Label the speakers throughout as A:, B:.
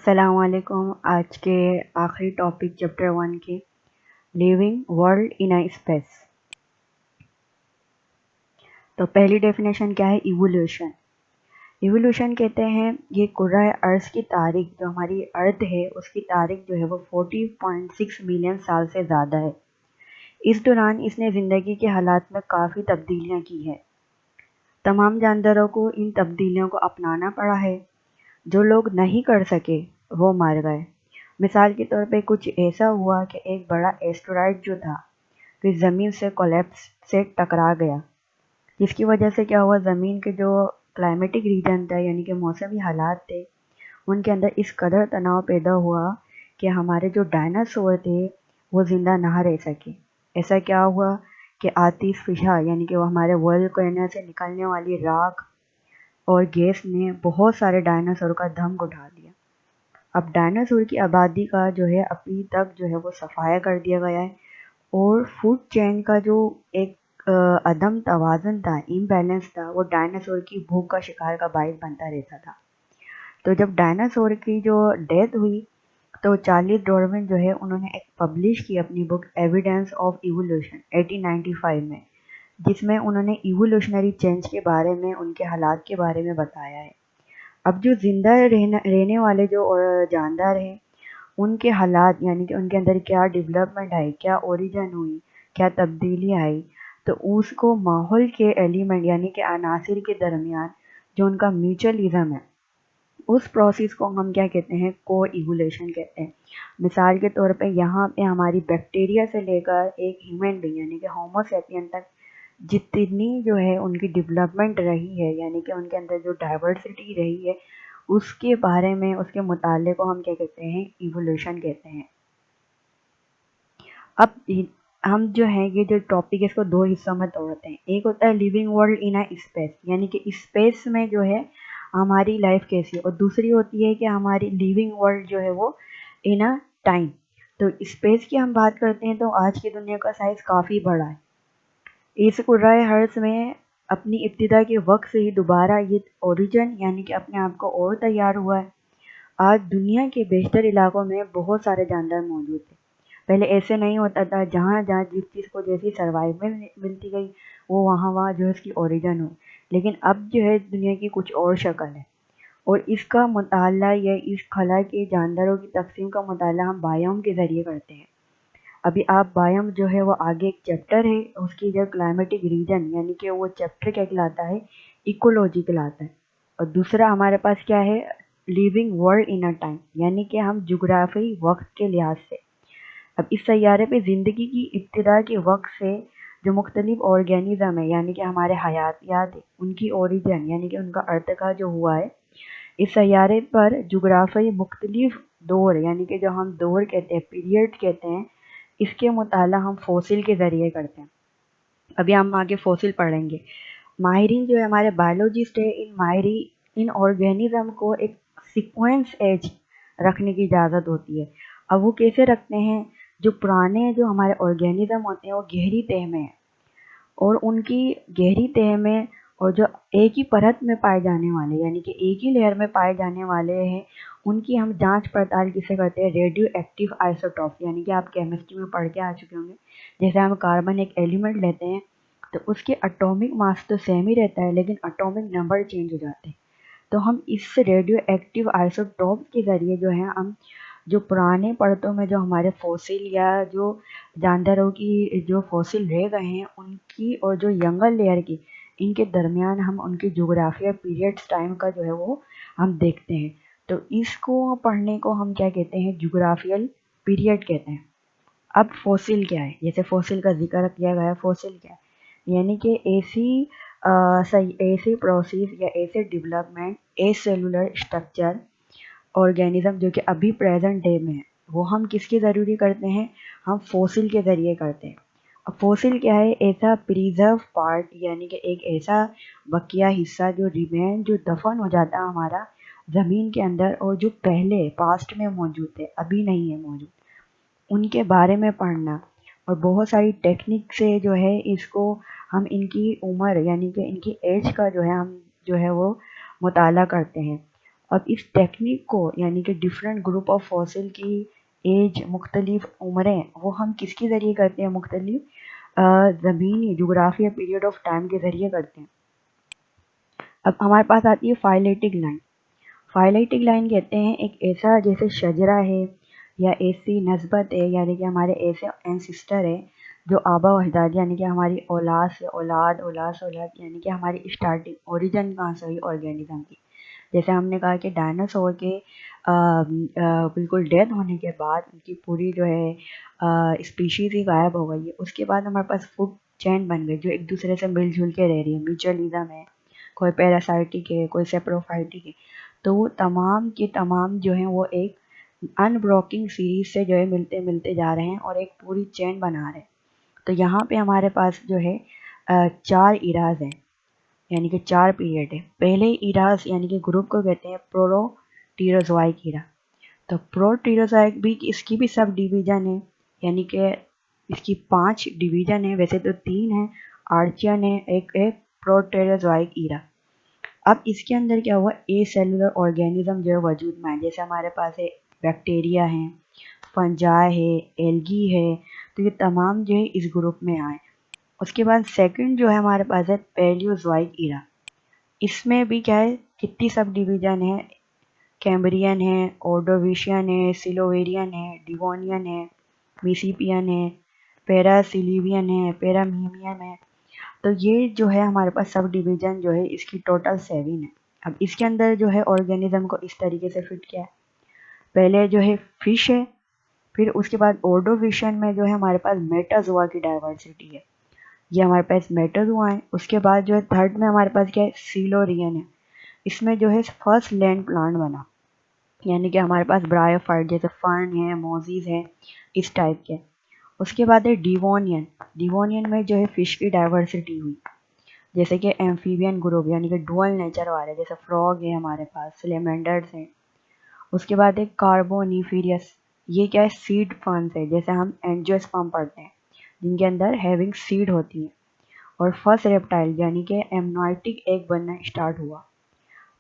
A: अस्सलामुअलैकुम। आज के आखिरी टॉपिक चैप्टर 1 के living world in a space. तो पहली डेफिनेशन क्या है? इवोल्यूशन। इवोल्यूशन कहते हैं ये कुर्रा अर्थ की तारीख, जो हमारी अर्थ है उसकी तारीख जो है वो 40.6 मिलियन साल से ज़्यादा है। इस दौरान इसने ज़िंदगी के हालात में काफ़ी तब्दीलियाँ की है। तमाम जानदारों को इन तब्दीलियों को अपनाना पड़ा है। जो लोग नहीं कर सके वो मर गए। मिसाल के तौर पे कुछ ऐसा हुआ कि एक बड़ा एस्टेरॉयड जो था फिर ज़मीन से कोलैप्स से टकरा गया, जिसकी वजह से क्या हुआ, ज़मीन के जो क्लाइमेटिक रीजन था यानी कि मौसमी हालात थे उनके अंदर इस कदर तनाव पैदा हुआ कि हमारे जो डायनासोर थे वो ज़िंदा ना रह सके। ऐसा क्या हुआ कि आतिशफिशा यानी कि वो हमारे वोल्केनो से निकलने वाली राख और गैस ने बहुत सारे डायनासोर का दम घुटा दिया। अब डायनासोर की आबादी का जो है अभी तक जो है वो सफाया कर दिया गया है और फूड चेन का जो एक अदम तवाज़ुन था, इम्बैलेंस था, वो डायनासोर की भूख का शिकार का बाइस बनता रहता था। तो जब डायनासोर की जो डेथ हुई तो चार्ल्स डार्विन जो है उन्होंने एक पब्लिश की अपनी बुक एविडेंस ऑफ इवोल्यूशन 1895 में, जिसमें उन्होंने इवोल्यूशनरी चेंज के बारे में, उनके हालात के बारे में बताया है। अब जो जिंदा रहने वाले जो जानदार हैं उनके हालात यानी कि उनके अंदर क्या डेवलपमेंट आई, क्या ओरिजिन हुई, क्या तब्दीली आई, तो उसको माहौल के एलिमेंट यानी कि अनासिर के दरमियान जो उनका म्यूचुअलिज्म है उस प्रोसेस को हम क्या कहते हैं? को इवोल्यूशन कहते हैं। मिसाल के तौर पे यहाँ पे हमारी बैक्टीरिया से लेकर एक ह्यूमन बीइंग यानी कि होमो सेपियन तक जितनी जो है उनकी डेवलपमेंट रही है यानी कि उनके अंदर जो डाइवर्सिटी रही है उसके बारे में, उसके मुताले को हम क्या कहते हैं? इवोल्यूशन कहते हैं। अब हम जो है ये जो टॉपिक है इसको दो हिस्सों में तोड़ते हैं। एक होता है living world in a space यानी कि स्पेस में जो है हमारी लाइफ कैसी है, और दूसरी होती है कि हमारी लिविंग वर्ल्ड जो है वो इन अ टाइम। तो स्पेस की हम बात करते हैं तो आज की दुनिया का साइज काफ़ी बड़ा है। इस कुर्राए हर्स में अपनी इब्तिदा के वक्त से ही दोबारा ये ओरिजिन यानी कि अपने आप को और तैयार हुआ है। आज दुनिया के बेशतर इलाकों में बहुत सारे जानदार मौजूद थे। पहले ऐसे नहीं होता था, जहाँ जहाँ जिस चीज़ को जैसी सर्वाइवल मिलती गई वो वहाँ वहाँ जो है इसकी ओरिजिन हो। लेकिन अब जो है दुनिया की कुछ और शक्ल है और इसका मुताला या इस खला के जानदारों की तकसीम का मुताला हम बायोम के ज़रिए करते हैं। अभी आप बायोम जो है वो आगे एक चैप्टर है, उसकी जो क्लाइमेटिक रीजन यानी कि वो चैप्टर क्या कहलाता है? इकोलॉजी कहलाता है। और दूसरा हमारे पास क्या है? Living world in a time यानी कि हम जोग्राफी वक्त के लिहाज से अब इस सैयारे पे ज़िंदगी की इब्तिदा के वक्त से जो मुख्तलिफ ऑर्गेनिज़म है यानी कि हमारे हयातियात उनकी ओरिजिन यानी कि उनका अर्तका जो हुआ है इस सैयारे पर जोग्राफी मुख्तलिफ दौर यानी कि जो हम दौर कहते हैं, पीरियड कहते हैं, इसके मुताला हम फोसिल के ज़रिए करते हैं। अभी हम आगे फोसिल पढ़ेंगे। माहिरीन जो है हमारे बायोलॉजिस्ट है, इन ऑर्गेनिज्म को एक सीक्वेंस एज रखने की इजाज़त होती है। अब वो कैसे रखते हैं? जो पुराने जो हमारे ऑर्गेनिज्म होते हैं वो गहरी तह में है और उनकी गहरी तह में और जो एक ही परत में पाए जाने वाले यानी कि एक ही लेयर में पाए जाने वाले हैं उनकी हम जांच पड़ताल किसे करते हैं? रेडियो एक्टिव आइसोटॉप यानी कि आप केमिस्ट्री में पढ़ के आ चुके होंगे। जैसे हम कार्बन एक एलिमेंट लेते हैं तो उसके एटॉमिक मास तो सेम ही रहता है लेकिन एटॉमिक नंबर चेंज हो जाते हैं। तो हम इस रेडियो एक्टिव आइसोटॉप के ज़रिए जो है हम जो पुराने परतों में जो हमारे फॉसिल या जो जानदारों की जो फॉसिल रह गए हैं उनकी और जो यंगर लेयर की इनके दरमियान हम उनकी जोग्राफिया पीरियड्स टाइम का जो है वो हम देखते हैं। तो इसको पढ़ने को हम क्या कहते हैं? जोग्राफियल पीरियड कहते हैं। अब फॉसिल क्या है? जैसे फॉसिल का जिक्र किया गया है, फॉसिल क्या है? यानी कि ऐसी प्रोसेस या ऐसे डेवलपमेंट ए सेलुलर स्ट्रक्चर ऑर्गेनिज्म जो कि अभी प्रेजेंट डे में है वो हम किसके ज़रूरी करते हैं? हम फॉसिल के ज़रिए करते हैं। अब फॉसिल क्या है? ऐसा प्रिजर्व पार्ट यानी कि एक ऐसा बकिया हिस्सा जो रिमेन जो दफन हो जाता है हमारा ज़मीन के अंदर और जो पहले पास्ट में मौजूद थे अभी नहीं है मौजूद, उनके बारे में पढ़ना और बहुत सारी टेक्निक से जो है इसको हम इनकी उम्र यानी कि इनकी एज का जो है हम जो है वो मुताला करते हैं। अब इस टेक्निक को यानी कि डिफरेंट ग्रुप ऑफ फॉसिल की एज मुख्तलिफ उम्रें वो हम किसके ज़रिए करते हैं, मुख्तलिफ ज़मीनी जोग्राफी या पीरियड ऑफ टाइम के ज़रिए करते हैं। अब हमारे पास आती है फाइलेटिक लाइन। फाइलेटिक लाइन कहते हैं एक ऐसा जैसे शजरा है या ऐसी नस्बत है, यानी कि हमारे ऐसे एंसिस्टर है जो आबा व अजदाद यानी कि हमारी औलाद से औलाद, औलाद से औलाद, यानी कि हमारी स्टार्टिंग ओरिजिन कहाँ से हुई ऑर्गेनिज्म की। जैसे हमने कहा कि डायनासोर के बिल्कुल डेथ होने के बाद उनकी पूरी जो है स्पीशीज़ ही गायब हो गई है। उसके बाद हमारे पास फूड चेन बन गई जो एक दूसरे से मिलजुल के रह रही है, म्यूचुअलिज्म है, कोई पैरासाइटिक है, कोई सेप्रोफाइटिक है। तो वो तमाम के तमाम जो हैं वो एक अनब्रोकिंग सीरीज से जो है मिलते मिलते जा रहे हैं और एक पूरी चेन बना रहे हैं। तो यहाँ पे हमारे पास जो है 4 इराज हैं, यानी कि 4 पीरियड है। पहले इराज यानी कि ग्रुप को कहते हैं प्रोटीरोजोइक इरा। तो प्रोटीरोजोइक भी इसकी भी सब डिवीजन है, यानी कि इसकी 5 डिवीजन है, वैसे तो 3 है, आर्चियन है, एक है प्रोटेरोजोइक इरा। अब इसके अंदर क्या हुआ, ए सेलुलर ऑर्गेनिज्म जो है वजूद में है। जैसे हमारे पास है बैक्टीरिया है, फंजाई है, एल्गी है, तो ये तमाम जो है इस ग्रुप में आए। उसके बाद सेकंड जो है हमारे पास है पैलियोजोइक इरा। इसमें भी क्या है, कितनी सब डिवीजन है, कैम्ब्रियन है, ऑर्डोविशियन है, सिलोवेरियन है, डिवोनियन है, मिसिपियन है, पेरासिलिवियन है, पेरामीमियन है। तो ये जो है हमारे पास सब डिवीजन जो है इसकी टोटल 7 है। अब इसके अंदर जो है ऑर्गेनिज्म को इस तरीके से फिट किया है। पहले जो है फिश है, फिर उसके बाद ऑर्डोविशन में जो है हमारे पास मेटाजोआ की डाइवर्सिटी है, ये हमारे पास मेटाजोआ है। उसके बाद जो है थर्ड में हमारे पास क्या है, सिलोरियन है। इसमें जो है फर्स्ट लैंड प्लांट बना, यानी कि हमारे पास ब्रायोफाइट जैसे फर्न है, मोजीज है, इस टाइप के। उसके बाद है डिवोनियन। डिवोनियन में जो है फिश की डाइवर्सिटी हुई, जैसे कि एम्फीबियन ग्रुप यानी कि डुअल नेचर वाले, जैसे फ्रॉग है हमारे पास, सिलेमेंडर्स हैं। उसके बाद एक कार्बोनिफेरियस, ये क्या है, सीड फर्न्स है, जैसे हम एंजियोस्पर्म पढ़ते हैं जिनके अंदर हैविंग सीड होती है। और फर्स्ट रेप्टाइल यानी कि एमनॉइटिक एग बनना स्टार्ट हुआ।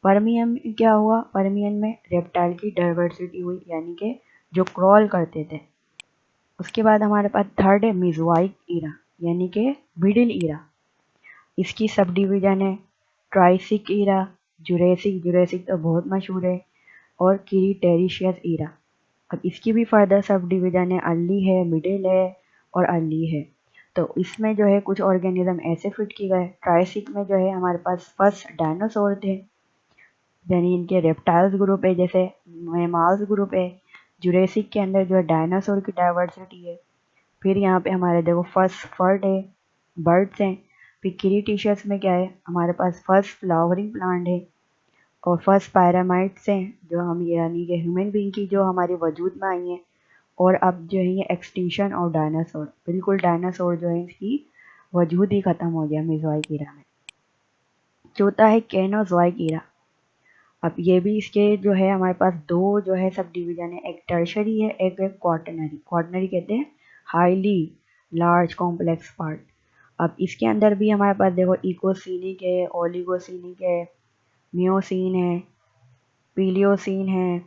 A: परमियन में क्या हुआ, परमियन में रेप्टाइल की डाइवर्सिटी हुई, यानी कि जो क्रॉल करते थे। उसके बाद हमारे पास थर्ड है मिजोइक ईरा, यानी कि मिडिल ईरा। इसकी सब डिवीजन है ट्राइसिक ईरा, जुरेसिक, जुरेसिक तो बहुत मशहूर है, और क्रीटेरिशियस ईरा। अब इसकी भी फर्दर सब डिवीजन है, अर्ली है, मिडिल है और अर्ली है। तो इसमें जो है कुछ ऑर्गेनिज्म ऐसे फिट किए गए। ट्राइसिक में जो है हमारे पास फर्स्ट डायनासोर थे, यानी इनके रेप्टाइल्स ग्रुप है, जैसे मैमाल्स ग्रुप है। जुरेसिक के अंदर जो है डायनासोर की डाइवर्सिटी है। फिर यहाँ पे हमारे देखो फर्स्ट फर्ड है, बर्ड्स हैं। फिर क्रीटेशियस में क्या है, हमारे पास फर्स्ट फ्लावरिंग प्लांट है और फर्स्ट पायरामाइट्स हैं, जो हम यानी कि ह्यूमन बीइंग की जो हमारे वजूद में आई हैं। और अब जो है ये एक्सटिंक्शन और डायनासोर, बिल्कुल डायनासोर जो है इसकी वजूद ही ख़त्म हो गया मेसोइक ईरा में। चौथा है कैनोजोइक ईरा। अब ये भी इसके जो है हमारे पास दो जो है सब डिवीजन है, एक टर्शरी है, एक है क्वाटरनरी। क्वाटरनरी कहते हैं हाईली लार्ज कॉम्प्लेक्स पार्ट। अब इसके अंदर भी हमारे पास देखो इकोसिनिक है, ओलिगोसिनिक है, मियोसिन है, पीलियोसिन है,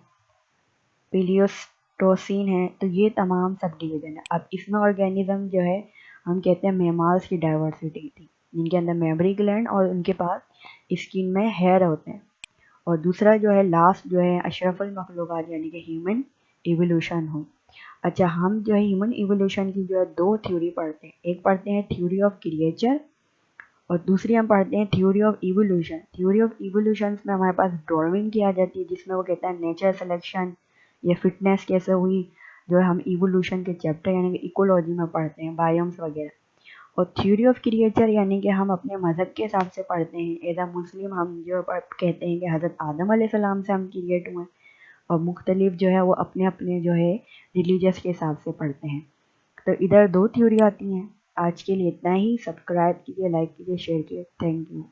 A: पीलियोस्टोसिन है। तो ये तमाम सब डिवीजन है। अब इसमें ऑर्गेनिज्म जो है हम कहते हैं मेमाल्स की डाइवर्सिटी थी, जिनके अंदर मेमरी ग्लैंड और उनके पास स्किन में हेयर होते हैं। और दूसरा जो है लास्ट जो है अशरफुल मखलूक़ात यानी कि ह्यूमन इवोल्यूशन हो। अच्छा, हम जो है ह्यूमन इवोल्यूशन की जो है दो थ्योरी पढ़ते हैं, एक पढ़ते हैं थ्योरी ऑफ क्रिएचर और दूसरी हम पढ़ते हैं theory of evolution. Theory of evolution में हमारे पास डार्विन की आ जाती है, जिसमें वो कहता है नेचर सिलेक्शन या फिटनेस कैसे हुई, जो है हम इवोल्यूशन के चैप्टर यानी कि इकोलॉजी में पढ़ते हैं, बायोम्स वगैरह। और थ्योरी ऑफ क्रिएचर यानी कि हम अपने मज़हब के हिसाब से पढ़ते हैं। एज अ मुस्लिम हम जो कहते हैं कि हज़रत आदम अलैहिस्सलाम से हम क्रिएट हुए, और मुख्तलिफ जो है वो अपने अपने जो है रिलीजियस के हिसाब से पढ़ते हैं। तो इधर दो थ्योरी आती हैं। आज के लिए इतना ही। सब्सक्राइब कीजिए, लाइक कीजिए, शेयर कीजिए। Thank you.